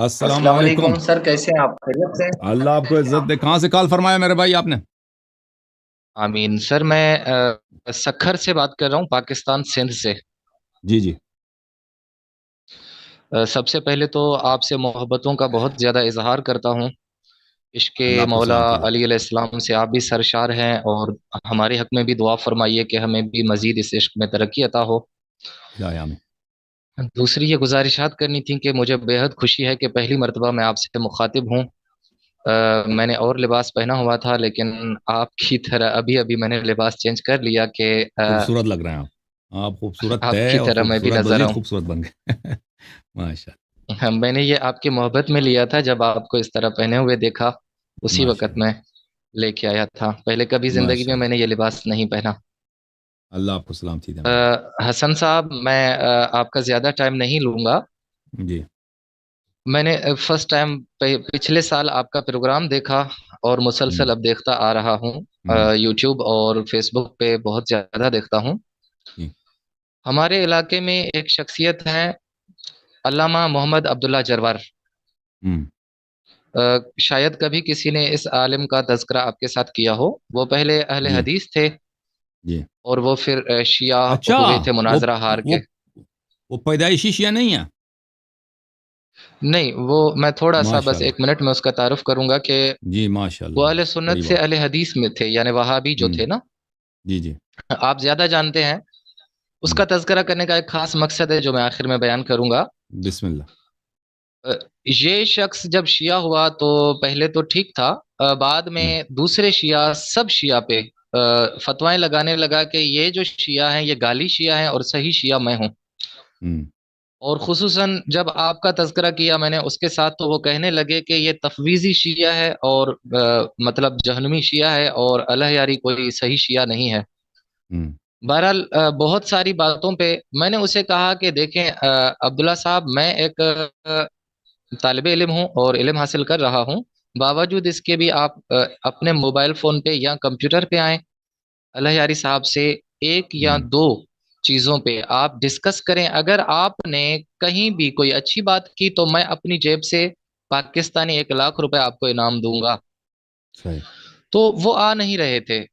السلام السلام علیکم. علیکم سر، کیسے ہیں آپ؟ خیریت سے؟ اللہ آپ کو عزت دے. کہاں سے کال فرمایا میرے بھائی آپ نے؟ آمین سر، میں سکھر سے بات کر رہا ہوں، پاکستان، سندھ سے۔ جی جی. سب سے پہلے تو آپ سے محبتوں کا بہت زیادہ اظہار کرتا ہوں۔ عشق اللہ آپ کو مولا سلامتی دے. علی علیہ السلام سے آپ بھی سرشار ہیں، اور ہمارے حق میں بھی دعا فرمائیے کہ ہمیں بھی مزید اس عشق میں ترقی عطا ہو۔ الہی آمین. دوسری یہ گزارشات کرنی تھی کہ مجھے بےحد خوشی ہے کہ پہلی مرتبہ میں آپ سے مخاطب ہوں۔ میں نے اور لباس پہنا ہوا تھا، لیکن آپ کی طرح ابھی ابھی میں نے لباس چینج کر لیا کہ خوبصورت لگ رہے ہیں آپ. آپ خوبصورت آپ ہے کی اور طرح میں بھی خوبصورت نظر مزید آؤں۔ خوبصورت بن گئے. ماشاء میں نے یہ آپ کی محبت میں لیا تھا، جب آپ کو اس طرح پہنے ہوئے دیکھا اللہ اسی ماشاء وقت اللہ میں لے کے آیا تھا۔ پہلے کبھی زندگی ماشاء میں اللہ. نے یہ لباس نہیں پہنا۔ اللہ آپ کو سلامتی دے میرے بھائی. حسن صاحب، میں آپ کا زیادہ ٹائم نہیں لوں گا۔ جی میں نے فرسٹ ٹائم پچھلے سال آپ کا پروگرام دیکھا، اور ہوں مسلسل اب دیکھتا آ رہا ہوں۔ ہوں یوٹیوب اور فیس بک پہ بہت زیادہ دیکھتا ہوں۔ جی ہمارے علاقے میں ایک شخصیت ہے، علامہ محمد عبداللہ جروار۔ ہوں شاید کبھی کسی نے اس عالم کا تذکرہ آپ کے ساتھ کیا ہو۔ وہ پہلے اہل جی حدیث تھے، جی. اور وہ پھر شیعہ اچھا. ہوئے تھے وہ مناظرہ ہار وہ کے۔ وہ پیدائشی شیعہ نہیں ہے؟ نہیں، وہ میں تھوڑا سا ماشاء بس اللہ. 1 منٹ میں اس کا تعارف کروں گا کہ جی ماشاء وہ اللہ. اہل بڑی سنت سے بات. اہل حدیث میں تھے، یعنی وہابی جو ہوں تھے نا، جی جی. آپ زیادہ جانتے ہیں۔ اس ہوں کا تذکرہ کرنے کا ایک خاص مقصد ہے جو میں آخر میں بیان کروں گا۔ بسم اللہ. یہ شخص جب شیعہ ہوا تو پہلے تو ٹھیک تھا، بعد میں ہوں دوسرے شیعہ، سب شیعہ پہ فتوائیں لگانے لگا کہ یہ جو شیعہ ہیں یہ گالی شیعہ ہیں، اور صحیح شیعہ میں ہوں۔ ہوں اور خصوصاً جب آپ کا تذکرہ کیا میں نے اس کے ساتھ، تو وہ کہنے لگے کہ یہ تفویضی شیعہ ہے، اور مطلب جہنمی شیعہ ہے، اور الہ یاری کوئی صحیح شیعہ نہیں ہے۔ ہوں بہرحال بہت ساری باتوں پہ میں نے اسے کہا کہ دیکھیں عبداللہ صاحب، میں ایک طالب علم ہوں اور علم حاصل کر رہا ہوں، باوجود اس کے بھی آپ اپنے موبائل فون پہ یا کمپیوٹر پہ آئیں، اللہ یاری صاحب سے ایک یا ہوں دو چیزوں پہ آپ ڈسکس کریں۔ اگر آپ نے کہیں بھی کوئی اچھی بات کی تو میں اپنی جیب سے پاکستانی 1,00,000 روپے آپ کو انعام دوں گا۔ صحیح. تو وہ آ نہیں رہے تھے۔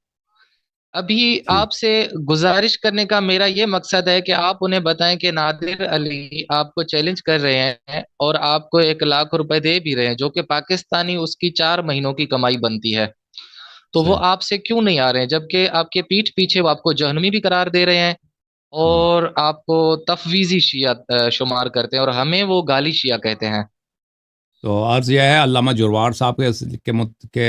ابھی ٹھیک. آپ سے گزارش کرنے کا میرا یہ مقصد ہے کہ آپ انہیں بتائیں کہ نادر علی آپ کو چیلنج کر رہے ہیں، اور آپ کو 1,00,000 روپے دے بھی رہے ہیں، جو کہ پاکستانی اس کی 4 مہینوں کی کمائی بنتی ہے۔ تو وہ صحیح. آپ سے کیوں نہیں آ رہے ہیں، جبکہ آپ کے پیٹھ پیچھے وہ آپ کو جہنمی بھی قرار دے رہے ہیں، ہوں اور آپ کو تفویضی شیعہ شمار کرتے ہیں، اور ہمیں وہ گالی شیعہ کہتے ہیں۔ تو عرض یہ ہے علامہ جروار صاحب کے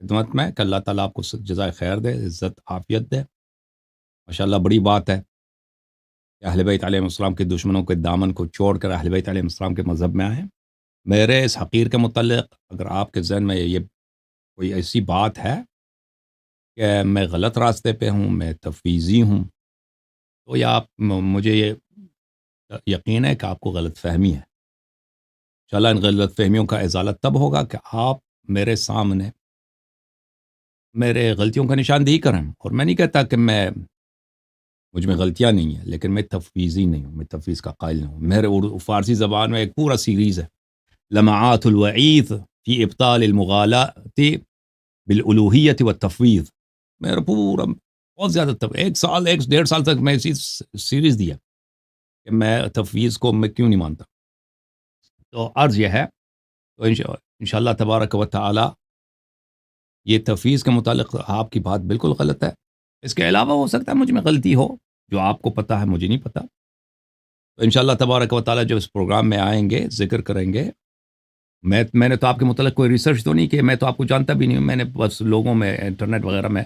خدمت میں کہ اللہ تعالیٰ آپ کو جزائے خیر دے، عزت عافیت دے. ماشاء اللہ بڑی بات ہے کہ اہل بیت علیہ السلام کے دشمنوں کے دامن کو چھوڑ کر اہل بیت علیہ السلام کے مذہب میں آئیں. میرے اس حقیر کے متعلق اگر آپ کے ذہن میں یہ کوئی ایسی بات ہے کہ میں غلط راستے پہ ہوں، میں تفویضی ہوں، تو یا آپ مجھے یہ یقین ہے کہ آپ کو غلط فہمی ہے. انشاءاللہ ان غلط فہمیوں کا ازالہ تب ہوگا کہ آپ میرے سامنے میرے غلطیوں کا نشاندہی کریں. اور میں نہیں کہتا کہ مجھ میں غلطیاں نہیں ہیں، لیکن میں تفویضی نہیں ہوں، میں تفویض کا قائل نہیں ہوں. میرے فارسی زبان میں ایک پورا سیریز ہے، لمعات الوعید فی ابطال المغالات بالالوہیت والتفویض. میرا پورا بہت زیادہ 1 سال 1 ڈیڑھ سال تک میں اسی سیریز دیا کہ میں تفویض کو میں کیوں نہیں مانتا. تو عرض یہ ہے، تو انشاءاللہ تبارک و تعالی یہ تفویض کے متعلق آپ کی بات بالکل غلط ہے. اس کے علاوہ ہو سکتا ہے مجھ میں غلطی ہو جو آپ کو پتہ ہے مجھے نہیں پتہ. تو انشاءاللہ تبارک و تعالی جب اس پروگرام میں آئیں گے ذکر کریں گے. میں نے تو آپ کے متعلق کوئی ریسرچ تو نہیں کی، میں تو آپ کو جانتا بھی نہیں ہوں. میں نے بس لوگوں میں انٹرنیٹ وغیرہ میں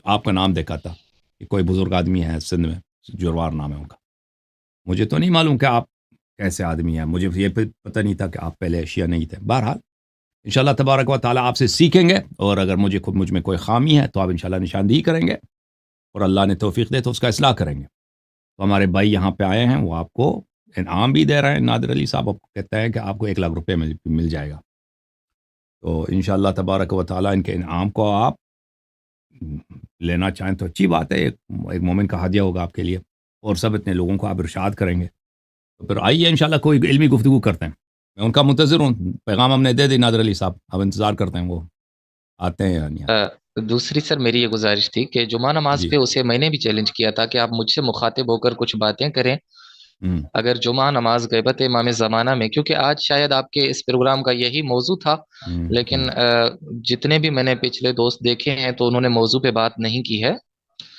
آپ کا نام دیکھا تھا کہ کوئی بزرگ آدمی ہے سندھ میں، جروار نام ہے ان کا. مجھے تو نہیں معلوم کہ آپ کیسے آدمی ہیں، مجھے یہ پتہ نہیں تھا کہ آپ پہلے شیعہ نہیں تھے. بہرحال انشاءاللہ تبارک و تعالیٰ آپ سے سیکھیں گے، اور اگر مجھ میں کوئی خامی ہے تو آپ انشاءاللہ نشاندہی کریں گے، اور اللہ نے توفیق دے تو اس کا اصلاح کریں گے. تو ہمارے بھائی یہاں پہ آئے ہیں، وہ آپ کو انعام بھی دے رہے ہیں. نادر علی صاحب کہتے ہیں کہ آپ کو 1,00,000 روپے مل جائے گا. تو انشاءاللہ تبارک و تعالیٰ ان کے انعام کو آپ لینا چاہیں تو اچھی بات ہے، ایک مومن کا ہدیہ ہوگا آپ کے لیے، اور سب اتنے لوگوں کو آپ ارشاد کریں گے. تو پھر آئیے انشاءاللہ کوئی علمی گفتگو کرتے ہیں. میں ان کا منتظر ہوں. پیغام ہم نے دے دی نادر علی صاحب, اب انتظار کرتے ہیں وہ آتے ہیں یا نہیں آتے. دوسری سر میری یہ گزارش تھی کہ جمعہ نماز جی. پہ اسے میں نے بھی چیلنج کیا تھا کہ آپ مجھ سے مخاطب ہو کر کچھ باتیں کریں ہم، اگر جمعہ نماز غیبت امام زمانہ میں، کیونکہ آج شاید آپ کے اس پروگرام کا یہی موضوع تھا، ہم، لیکن جتنے بھی میں نے پچھلے دوست دیکھے ہیں تو انہوں نے موضوع پہ بات نہیں کی ہے.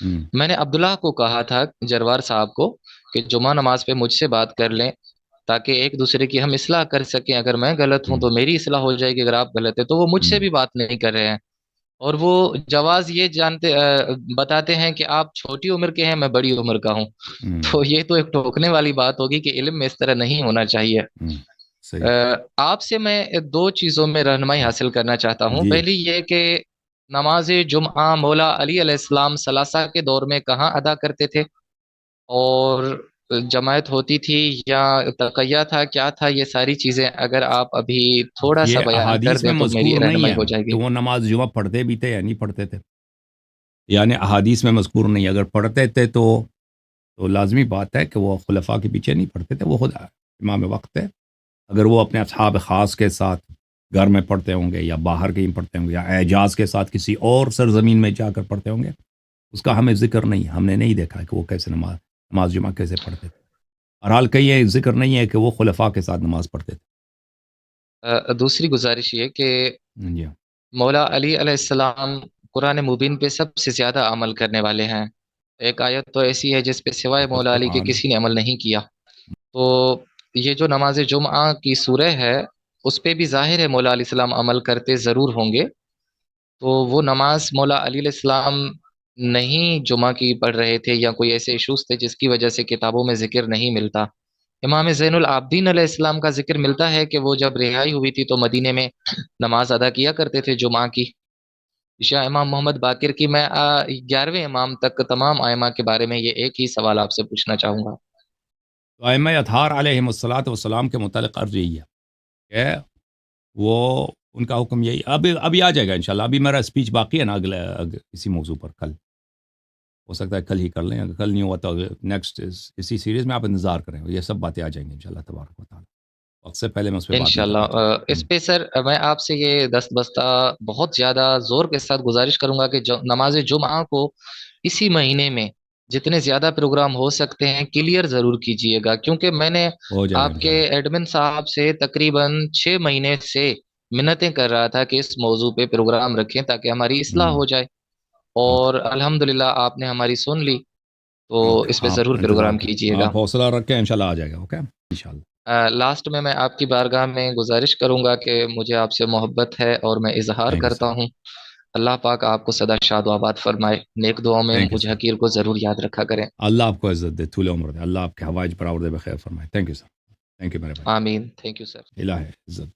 ہم، میں نے عبداللہ کو کہا تھا جروار صاحب کو کہ جمعہ نماز پہ مجھ سے بات کر لیں تاکہ ایک دوسرے کی ہم اصلاح کر سکیں. اگر میں غلط ہوں ہم، تو میری اصلاح ہو جائے گی، اگر آپ غلط ہیں تو وہ مجھ سے ہم، بھی بات نہیں کر رہے ہیں. اور وہ جواز یہ بتاتے ہیں کہ آپ چھوٹی عمر کے ہیں، میں بڑی عمر کا ہوں. ہم، تو یہ تو ایک ٹوکنے والی بات ہوگی کہ علم میں اس طرح نہیں ہونا چاہیے. ہم، صحیح. آپ سے میں دو چیزوں میں رہنمائی حاصل کرنا چاہتا ہوں. جی. پہلی یہ کہ نماز جمعہ مولا علی علیہ السلام ثلاثہ کے دور میں کہاں ادا کرتے تھے، اور جماعت ہوتی تھی یا تقیہ تھا، کیا تھا، یہ ساری چیزیں اگر آپ ابھی تھوڑا سا یہ بیان کر احادیث دیں میں تو میری مذکور نہیں رہنمائی ہے ہو جائے کہ گی. وہ نماز جمعہ پڑھتے بھی تھے یا نہیں پڑھتے تھے. یعنی احادیث میں مذکور نہیں. اگر پڑھتے تھے تو لازمی بات ہے کہ وہ خلفاء کے پیچھے نہیں پڑھتے تھے. وہ خود امام وقت ہے. اگر وہ اپنے اصحاب خاص کے ساتھ گھر میں پڑھتے ہوں گے یا باہر کہیں پڑھتے ہوں گے یا اعجاز کے ساتھ کسی اور سرزمین میں جا کر پڑھتے ہوں گے، اس کا ہمیں ذکر نہیں. ہم نے نہیں دیکھا کہ وہ کیسے نماز جمعہ کیسے پڑھتے تھے. بہرحال کہیں یہ ذکر نہیں ہے کہ وہ خلفاء کے ساتھ نماز پڑھتے دوسری گزارش یہ کہ تھے. جی. مولا علی علیہ السلام قرآن مبین پہ سب سے زیادہ عمل کرنے والے ہیں. ایک آیت تو ایسی ہے جس پہ سوائے محفوظ مولا علی کے قرآن. کسی نے عمل نہیں کیا. تو یہ جو نماز جمعہ کی سورہ ہے اس پہ بھی ظاہر ہے مولا علیہ السلام عمل کرتے ضرور ہوں گے. تو وہ نماز مولا علی علیہ السلام نہیں جمعہ کی پڑھ رہے تھے یا کوئی ایسے ایشوز تھے جس کی وجہ سے کتابوں میں ذکر نہیں ملتا. امام زین العابدین علیہ السلام کا ذکر ملتا ہے کہ وہ جب رہائی ہوئی تھی تو مدینے میں نماز ادا کیا کرتے تھے جمعہ کی. شاہ امام محمد باقر کی میں 11ویں امام تک تمام ائمہ کے بارے میں یہ ایک ہی سوال آپ سے پوچھنا چاہوں گا. تو ائمہ اطہار علیہم الصلاۃ والسلام کے متعلق عرض یہی ہے کہ وہ ان کا حکم یہی ابھی آ جائے گا انشاءاللہ. ابھی میرا اسپیچ باقی ہے نا اسی موضوع پر. کل ہو سکتا ہے کل ہی کر لیں. اگر کل نہیں ہوا تو نیکسٹ اسی سیریز میں آپ انتظار کریں. یہ سب باتیں آ جائیں گی انشاءاللہ تبارک و تعالیٰ. وقت سے پہلے میں اس پہ بات نہیں کرنا انشاءاللہ چاہتا. اس پہ سر میں آپ سے یہ دست بستہ بہت زیادہ زور کے ساتھ گزارش کروں گا کہ نماز جمعہ کو اسی مہینے میں جتنے زیادہ پروگرام ہو سکتے ہیں کلیئر ضرور کیجئے گا، کیونکہ میں نے ہو جائے گا آپ کے انشاءاللہ. ایڈمن صاحب سے تقریباً 6 مہینے سے منتیں کر رہا تھا کہ اس موضوع پہ پروگرام رکھیں تاکہ ہماری اصلاح ہو جائے، اور اوکے الحمدللہ آپ نے ہماری سن لی. تو اوکے. اس پہ آپ ضرور انتظار پروگرام کریں. کیجئے گا. آپ حوصلہ رکھیں انشاءاللہ آ جائے گا. اوکے انشاءاللہ. لاسٹ میں آپ کی بارگاہ میں گزارش کروں گا کہ مجھے آپ سے محبت ہے اور میں اظہار تھینک یو کرتا سر. ہوں. اللہ پاک آپ کو سدا شاد و آباد فرمائے. نیک دعاؤں میں تھینک یو مجھے سر. حقیر کو ضرور یاد رکھا کریں. اللہ آپ کو عزت دے، طول عمر دے. اللہ آپ کے حوائج برآورد بخیر فرمائے. Thank you sir. Thank you میرے بھائی. آمین. Thank you sir. الہ عزت.